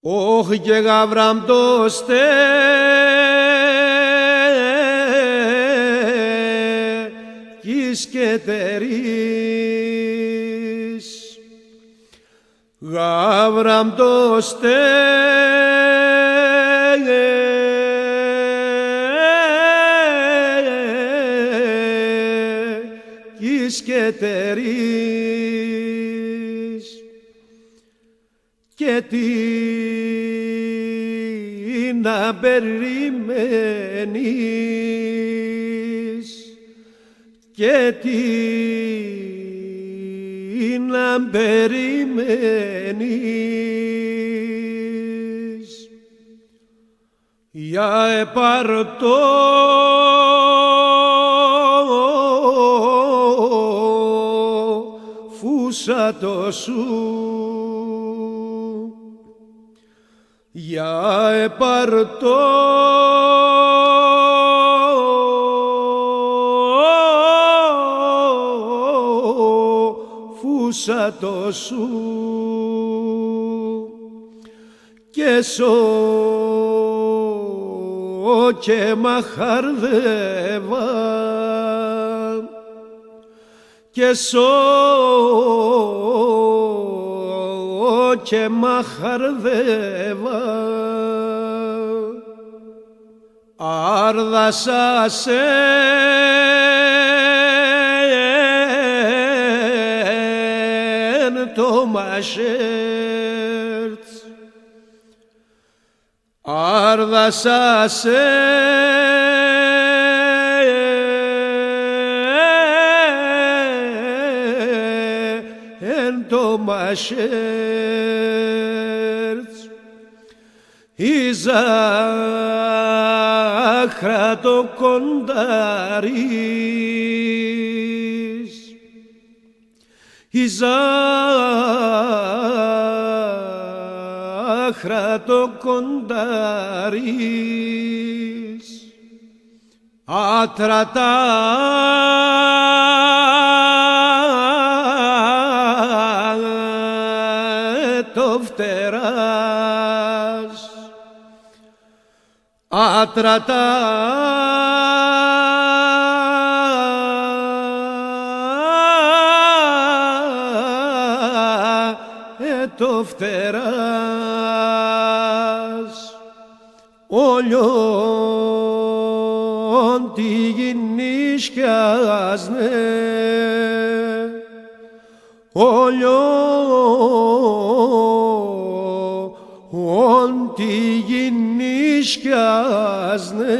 Όχι και γαβραμπτώστε κι σκετερείς, γαβραμπτώστε κι σκετερείς, και τι να περιμένεις, και τι να περιμένεις, για επαρτώ φούσατο σου, για επαρτώ φούσατο σου, και σώ και μαχαρδεύα, και σώ και μαχαρδεύα, άρδασα σε το μασέρτ, άρδασα σε το μασέρτ, η ζάχρα το κοντάρις, η ζάχρα το κοντάρις, άτρατα το φτεράς, άτρατα το φτεράς, όλιον τη γυνίσκιαζνε, όλιον τη γυνίσκιαζνε.